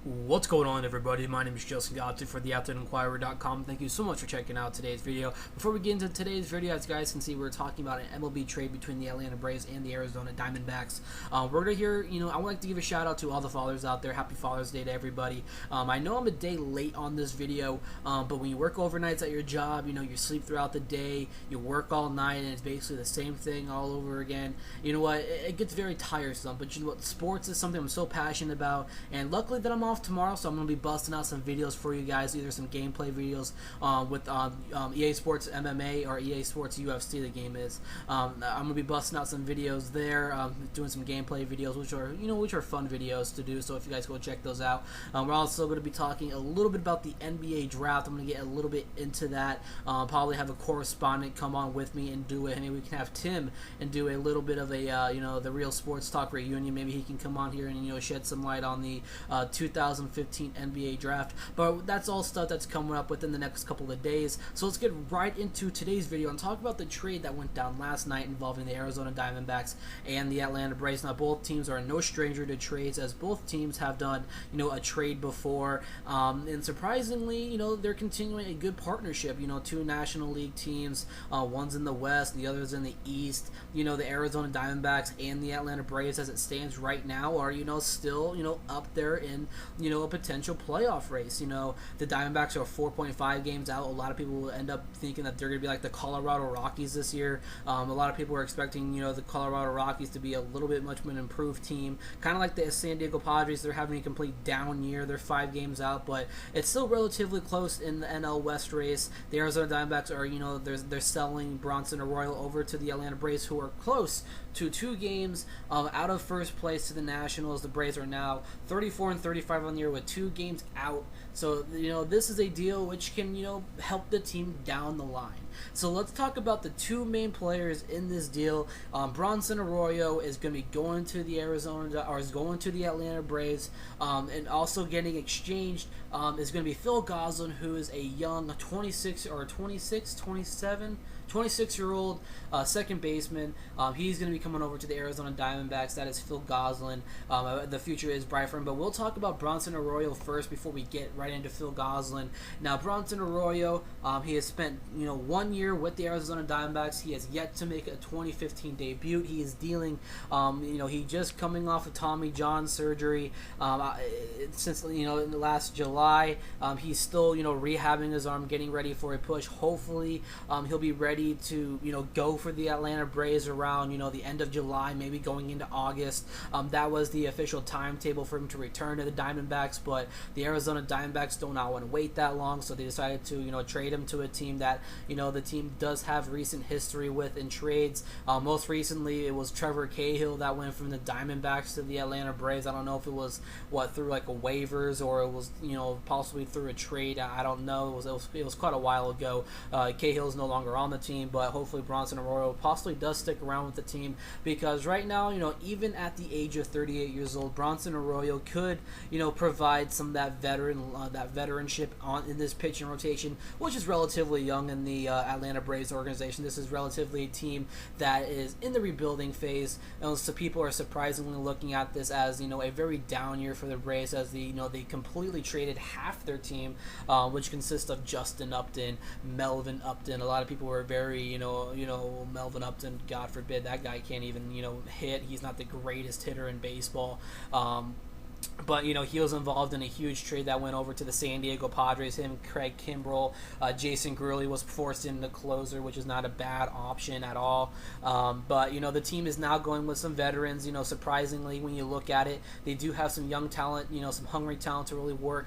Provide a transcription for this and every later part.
What's going on, everybody? My name is Justin Gotti for theAthleticinquirer.com. Thank you so much for checking out today's video. Before we get into today's video, as you guys can see, we're talking about an MLB trade between the Atlanta Braves and the Arizona Diamondbacks. We're going to hear, I would like to give a shout out to all the fathers out there. Happy Father's Day to everybody. I know I'm a day late on this video, but when you work overnights at your job, you sleep throughout the day, you work all night, and it's basically the same thing all over again. You know what? It gets very tiresome, but you know what? Sports is something I'm so passionate about, and luckily that I'm off tomorrow, so I'm going to be busting out some videos for you guys, either some gameplay videos with EA Sports MMA or EA Sports UFC, the game is. I'm going to be busting out some videos there, doing some gameplay videos, which are fun videos to do, so if you guys go check those out. We're also going to be talking a little bit about the NBA draft. I'm going to get a little bit into that, probably have a correspondent come on with me and do it. Maybe we can have Tim and do a little bit of a, the Real Sports Talk reunion. Maybe he can come on here and, shed some light on the 2015 NBA draft. But that's all stuff that's coming up within the next couple of days. So let's get right into today's video and talk about the trade that went down last night involving the Arizona Diamondbacks and the Atlanta Braves. Now, both teams are no stranger to trades, as both teams have done, a trade before. And surprisingly, they're continuing a good partnership. Two National League teams, one's in the West, the other's in the East. The Arizona Diamondbacks and the Atlanta Braves, as it stands right now, are still up there in a potential playoff race. The Diamondbacks are 4.5 games out. A lot of people will end up thinking that they're going to be like the Colorado Rockies this year. A lot of people are expecting the Colorado Rockies to be a little bit much of an improved team, kind of like the San Diego Padres. They're having a complete down year. They're 5 games out, but it's still relatively close in the NL West race. The Arizona Diamondbacks are they're selling Bronson Arroyo over to the Atlanta Braves, who are close to 2 games out of first place to the Nationals. The Braves are now 34 and 35 on the year with 2 games out. So this is a deal which can help the team down the line. So let's talk about the 2 main players in this deal. Bronson Arroyo is going to be going to the Atlanta Braves, and also getting exchanged is going to be Phil Gosselin, who is a young 26-year-old second baseman. He's going to be coming over to the Arizona Diamondbacks. That is Phil Gosselin. The future is bright for him, but we'll talk about Bronson Arroyo first before we get right into Phil Gosselin. Now, Bronson Arroyo, he has spent 1 year with the Arizona Diamondbacks. He has yet to make a 2015 debut. He is dealing, he just coming off of Tommy John surgery since in the last July. He's still rehabbing his arm, getting ready for a push. Hopefully, he'll be ready to go for the Atlanta Braves around the end of July, maybe going into August. That was the official timetable for him to return to the Diamondbacks, but the Arizona Diamondbacks do not want to wait that long, so they decided to trade him to a team that the team does have recent history with in trades. Most recently, it was Trevor Cahill that went from the Diamondbacks to the Atlanta Braves. I don't know if it was through like a waivers or it was possibly through a trade. I don't know. It was quite a while ago. Cahill is no longer on the team, but hopefully Bronson Arroyo possibly does stick around with the team, because right now, even at the age of 38 years old, Bronson Arroyo could, provide some of that veteranship in this pitching rotation, which is relatively young in the Atlanta Braves organization. This is relatively a team that is in the rebuilding phase, so people are surprisingly looking at this as a very down year for the Braves, as they completely traded half their team, which consists of Justin Upton, Melvin Upton. A lot of people were very Melvin Upton, God forbid, that guy can't even hit. He's not the greatest hitter in baseball. But, he was involved in a huge trade that went over to the San Diego Padres. Him, Craig Kimbrell, Jason Gurley was forced into closer, which is not a bad option at all. But, the team is now going with some veterans. Surprisingly, when you look at it, they do have some young talent, some hungry talent to really work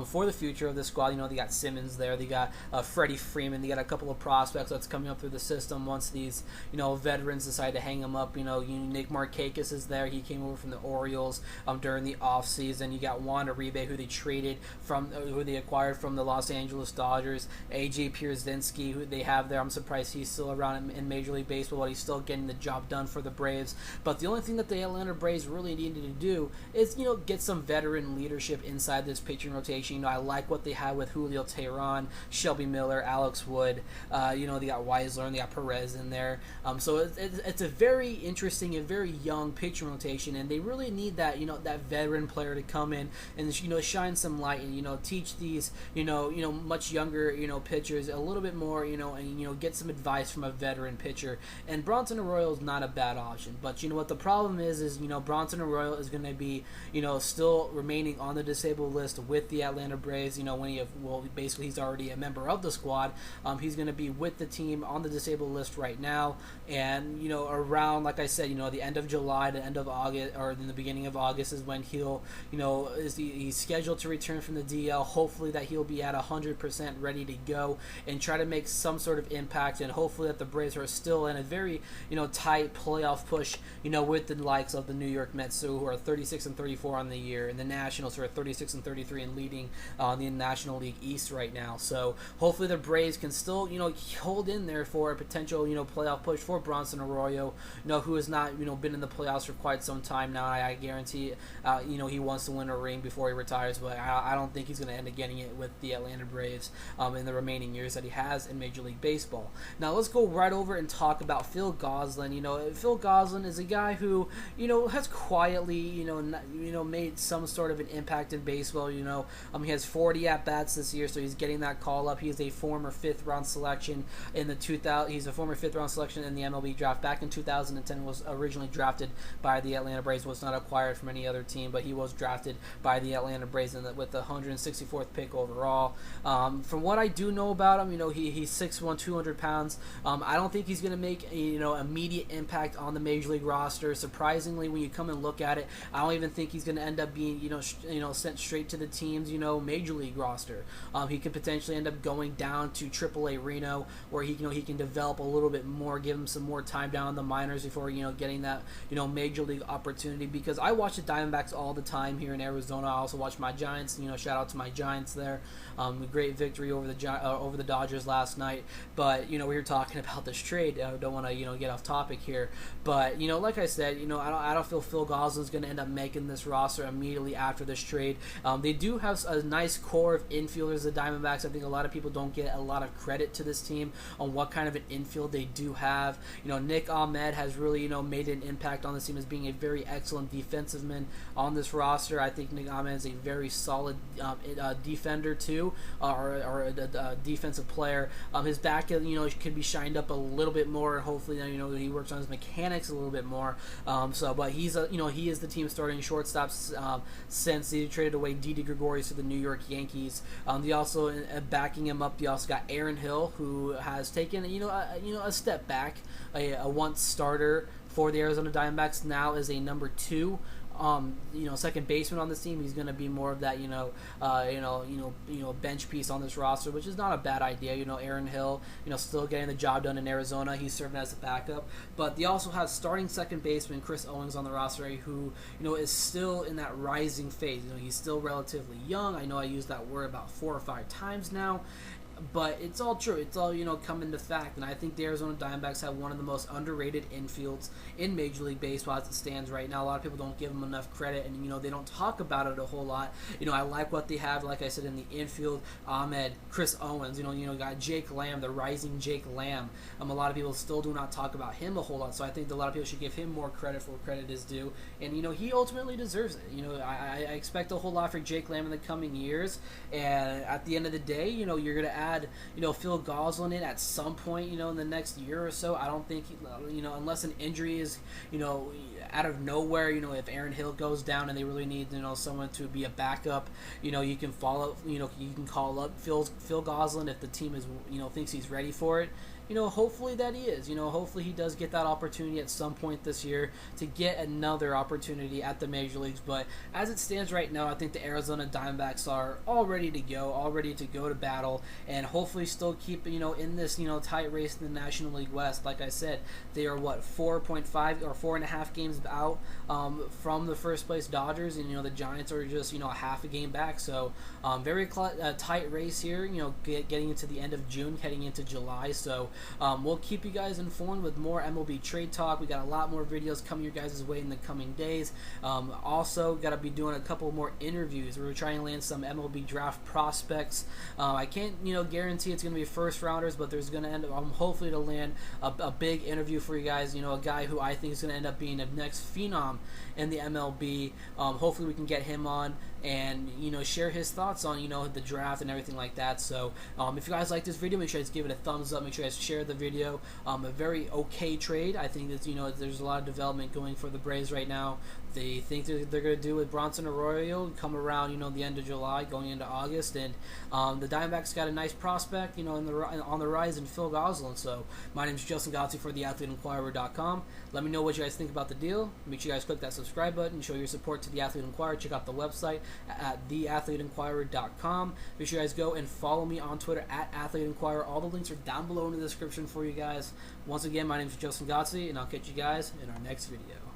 for the future of the squad. They got Simmons there. They got Freddie Freeman. They got a couple of prospects that's coming up through the system once these, veterans decide to hang them up. Nick Markakis is there. He came over from the Orioles during the offseason. You got Juan Uribe, who they acquired from the Los Angeles Dodgers. AJ Pierzynski, who they have there. I'm surprised he's still around in Major League Baseball, but he's still getting the job done for the Braves. But the only thing that the Atlanta Braves really needed to do is get some veteran leadership inside this pitching rotation. I like what they have with Julio Teheran, Shelby Miller, Alex Wood. They got Weisler and they got Perez in there. So it's a very interesting and very young pitching rotation, and they really need that that veteran player to come in and shine some light and teach these much younger pitchers a little bit more and get some advice from a veteran pitcher. And Bronson Arroyo is not a bad option, but what the problem is Bronson Arroyo is going to be still remaining on the disabled list with the Atlanta Braves. Basically he's already a member of the squad. He's going to be with the team on the disabled list right now, and around, like I said, the end of July to end of August, or in the beginning of August, is when he's scheduled to return from the DL. Hopefully that he'll be at 100% ready to go and try to make some sort of impact, and hopefully that the Braves are still in a very tight playoff push with the likes of the New York Mets, who are 36-34 on the year, and the Nationals, who are 36-33 and leading the National League East right now. So hopefully the Braves can still hold in there for a potential playoff push for Bronson Arroyo, who has not been in the playoffs for quite some time now. I guarantee he wants to win a ring before he retires, but I don't think he's going to end up getting it with the Atlanta Braves in the remaining years that he has in Major League Baseball. Now let's go right over and talk about Phil Gosselin. Phil Gosselin is a guy who has quietly made some sort of an impact in baseball. He has 40 at bats this year, so he's getting that call up. He is a former fifth round selection in the 2000. He's a former fifth round selection in the MLB draft back in 2010. Was originally drafted by the Atlanta Braves. Was not acquired from any other team, but he was drafted by the Atlanta Braves with the 164th pick overall. From what I do know about him, he's 6'1", 200 pounds. I don't think he's going to make immediate impact on the Major League roster. Surprisingly, when you come and look at it, I don't even think he's going to end up being sent straight to the team's Major League roster. He could potentially end up going down to AAA Reno, where he can develop a little bit more, give him some more time down in the minors before getting that Major League opportunity. Because I watch the Diamondbacks all the time here in Arizona. I also watch my Giants. Shout out to my Giants there. A great victory over the Dodgers last night. But we were talking about this trade. I don't want to get off topic here. But like I said, I don't feel Phil Gosselin's going to end up making this roster immediately after this trade. They do have a nice core of infielders, the Diamondbacks. I think a lot of people don't get a lot of credit to this team on what kind of an infield they do have. Nick Ahmed has really made an impact on this team as being a very excellent defensive man on this roster. I think Nick Ahmed is a very solid defender too, or a defensive player. His back could be shined up a little bit more. Hopefully he works on his mechanics a little bit more. But he's he is the team's starting shortstop since they traded away Didi Gregorius to the New York Yankees. They also backing him up. They also got Aaron Hill, who has taken a step back, a once starter for the Arizona Diamondbacks, now is a number 2 second baseman on this team. He's going to be more of that bench piece on this roster, which is not a bad idea. Aaron Hill still getting the job done in Arizona. He's serving as a backup, but they also have starting second baseman Chris Owings on the roster, who is still in that rising phase. He's still relatively young. I know I used that word about 4 or 5 times now, but it's all true. It's all coming to fact, and I think the Arizona Diamondbacks have one of the most underrated infields in Major League Baseball as it stands right now. A lot of people don't give them enough credit, and they don't talk about it a whole lot. I like what they have, like I said, in the infield. Ahmed, Chris Owens, got Jake Lamb, the rising Jake Lamb. A lot of people still do not talk about him a whole lot, so I think a lot of people should give him more credit for what credit is due, and he ultimately deserves it. I expect a whole lot for Jake Lamb in the coming years, and at the end of the day, you're going to add Phil Gosselin in at some point in the next year or so. I don't think unless an injury is out of nowhere, if Aaron Hill goes down and they really need someone to be a backup, you can follow you can call up Phil Gosselin if the team is thinks he's ready for it. Hopefully that he is. Hopefully he does get that opportunity at some point this year to get another opportunity at the major leagues. But as it stands right now, I think the Arizona Diamondbacks are all ready to go to battle, and hopefully still keep in this tight race in the National League West. Like I said, they are 4.5 or 4.5 games out from the first place Dodgers, and the Giants are just half a game back. So very tight race here. Getting into the end of June, heading into July. So we'll keep you guys informed with more MLB trade talk. We got a lot more videos coming your guys' way in the coming days. Also, got to be doing a couple more interviews. We're trying to land some MLB draft prospects. I can't, guarantee it's going to be first rounders, but there's going to end up, hopefully to land a big interview for you guys. A guy who I think is going to end up being the next phenom in the MLB. Hopefully we can get him on and share his thoughts on the draft and everything like that. So if you guys like this video, make sure you guys give it a thumbs up. Make sure you guys share the video. A very okay trade. I think that there's a lot of development going for the Braves right now. They think they're going to do with Bronson Arroyo come around the end of July going into August, and the Diamondbacks got a nice prospect on the rise in Phil Gosselin. So my name is Justin Gotzi for theathleteinquirer.com. Let me know what you guys think about the deal. Make sure you guys click that subscribe button, show your support to the Athlete Inquirer. Check out the website at theathleteinquirer.com. Make sure you guys go and follow me on Twitter at Athlete Inquirer. All the links are down below in the description for you guys. Once again, my name is Justin Gotzi, and I'll catch you guys in our next video.